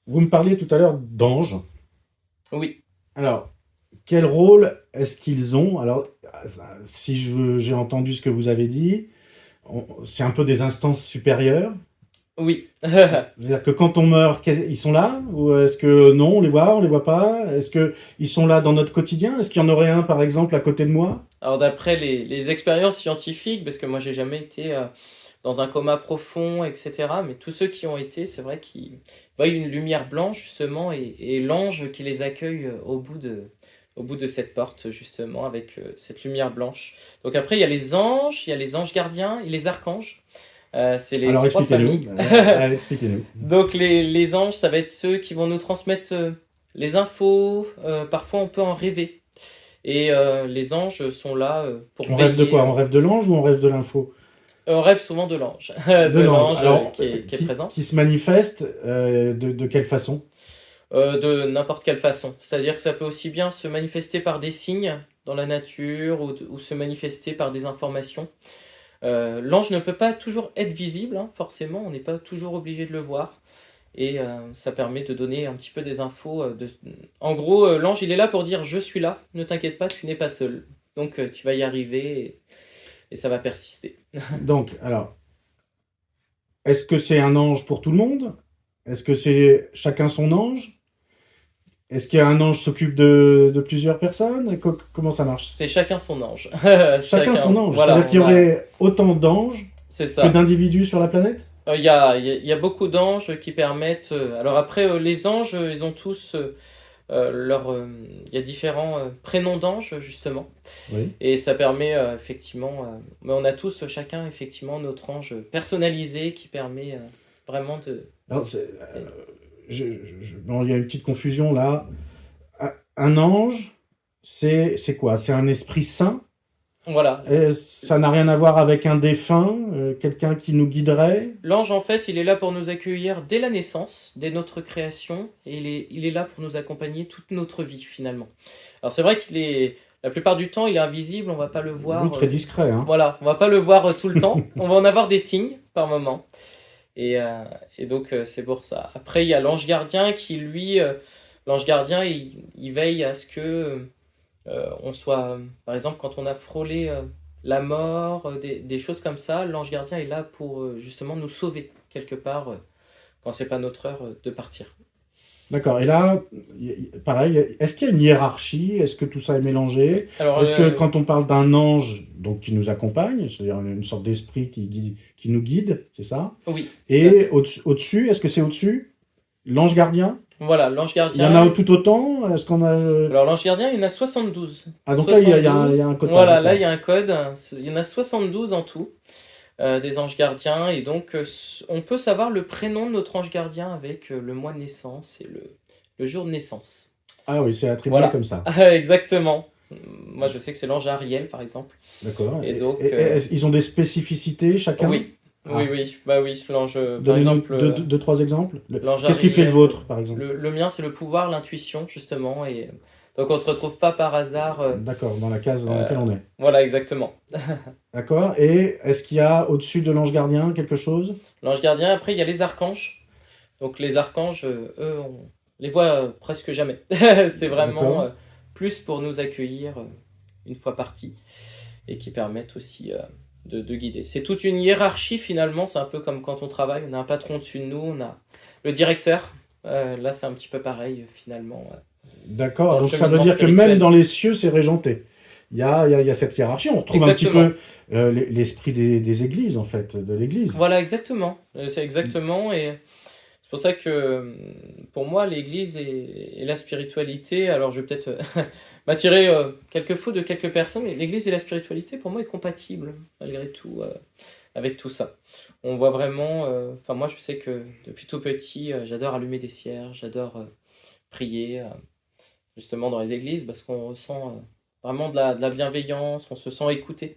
Vous me parliez tout à l'heure d'anges. Oui, Alors, quel rôle est-ce qu'ils ont? Alors, si j'ai entendu ce que vous avez dit, c'est un peu des instances supérieures. oui. C'est-à-dire que quand on meurt, ils sont là? Ou est-ce que non, on les voit pas? Est-ce que ils sont là dans notre quotidien? Est-ce qu'il y en aurait un, par exemple, à côté de moi? Alors d'après les expériences scientifiques, parce que moi j'ai jamais été dans un coma profond, etc. Mais tous ceux qui ont été, c'est vrai qu'ils voient une lumière blanche justement et l'ange qui les accueille au bout de cette porte justement avec cette lumière blanche. Donc après il y a les anges gardiens et les archanges. C'est les Alors, trois expliquez-nous. familles. Expliquez-nous. Donc les anges, ça va être ceux qui vont nous transmettre les infos. Parfois on peut en rêver. Et les anges sont là pour On rêve de veiller. quoi? On rêve de l'ange ou on rêve de l'info? On rêve souvent de l'ange, De de l'ange. l'ange Alors, qui est présent, qui se manifeste de quelle façon? de n'importe quelle façon. C'est-à-dire que ça peut aussi bien se manifester par des signes dans la nature ou se manifester par des informations. L'ange ne peut pas toujours être visible, hein, forcément, on n'est pas toujours obligé de le voir. Et ça permet de donner un petit peu des infos. En gros, l'ange, il est là pour dire je suis là, ne t'inquiète pas, tu n'es pas seul. Donc tu vas y arriver et ça va persister. Donc, alors, est-ce que c'est un ange pour tout le monde? Est-ce que c'est chacun son ange? Est-ce qu'il y a un ange qui s'occupe de plusieurs personnes? Comment ça marche? C'est chacun son ange. Chacun son Chacun, ange. voilà, C'est-à-dire qu'il y on a. aurait autant d'anges C'est que ça. d'individus sur la planète? Il y a beaucoup d'anges qui permettent. Alors après, les anges, ils ont tous leur. Il y a différents prénoms d'anges, justement. Oui. Et ça permet effectivement. Mais on a tous, chacun, effectivement, notre ange personnalisé qui permet vraiment de. Alors, bon, il y a une petite confusion là. Un ange, c'est quoi? C'est un esprit saint? Voilà. Ça n'a rien à voir avec un défunt, quelqu'un qui nous guiderait? L'ange, en fait, il est là pour nous accueillir dès la naissance, dès notre création, et il est là pour nous accompagner toute notre vie, finalement. Alors c'est vrai la plupart du temps, il est invisible, on va pas le Oui, voir, très discret, hein. voilà, on va pas le voir tout le temps. On va en avoir des signes par moment, et, euh, et donc c'est pour ça. Après, il y a l'ange gardien qui, lui, l'ange gardien, il veille à ce que on soit, par exemple, quand on a frôlé la mort, des choses comme ça, l'ange gardien est là pour justement nous sauver quelque part quand c'est pas notre heure de partir. D'accord. Et là, pareil, est-ce qu'il y a une hiérarchie? Est-ce que tout ça est Oui. mélangé? Alors Est-ce que quand on parle d'un ange, donc qui nous accompagne, c'est-à-dire une sorte d'esprit qui nous guide, c'est ça? oui, tout à Et fait. au-dessus, est-ce que c'est au-dessus? L'ange gardien? Voilà, l'ange Il y en a gardien. tout autant? Est-ce qu'on a... Alors l'ange gardien, il y en a 72. Ah, donc là, il y a 72. un quota, Voilà, là il y d'accord. a un code. Il y en a 72 en tout, des anges gardiens. Et donc on peut savoir le prénom de notre ange gardien avec le mois de naissance et le jour de naissance. Ah oui, c'est attribué Voilà, comme ça. exactement. Moi, je sais que c'est l'ange Ariel, par exemple. D'accord. Et donc, Ils ont des spécificités chacun? oui, oui, Ah, oui, bah oui, l'ange, par donnez-nous exemple, deux, trois exemples. l'ange Qu'est-ce qui fait le Ariel. vôtre, par exemple? Le mien, c'est le pouvoir, l'intuition, justement. Et donc, on se retrouve pas par hasard. D'accord, dans la case dans Euh, laquelle on est. voilà, exactement. D'accord. Et est-ce qu'il y a au-dessus de l'ange gardien quelque chose? L'ange gardien, après, il y a les archanges. Donc, les archanges, eux, on les voit presque jamais. C'est vraiment D'accord. plus pour nous accueillir une fois partis et qui permettent aussi de guider. C'est toute une hiérarchie finalement, c'est un peu comme quand on travaille, on a un patron au-dessus de nous, on a le directeur. Là, c'est un petit peu pareil finalement D'accord. dans le Donc ça veut cheminement dire que même dans spirituel. les cieux, c'est régenté. Il y a cette hiérarchie. On retrouve un petit Exactement. peu l'esprit des églises, en fait, de l'église. Voilà, exactement. C'est exactement. Et c'est pour ça que pour moi, l'Église et la spiritualité, alors je vais peut-être m'attirer quelques fous de quelques personnes, mais l'Église et la spiritualité, pour moi, est compatible malgré tout avec tout ça. On voit vraiment, enfin moi je sais que depuis tout petit, j'adore allumer des cierges, j'adore prier justement dans les églises parce qu'on ressent vraiment de la bienveillance, on se sent écouté.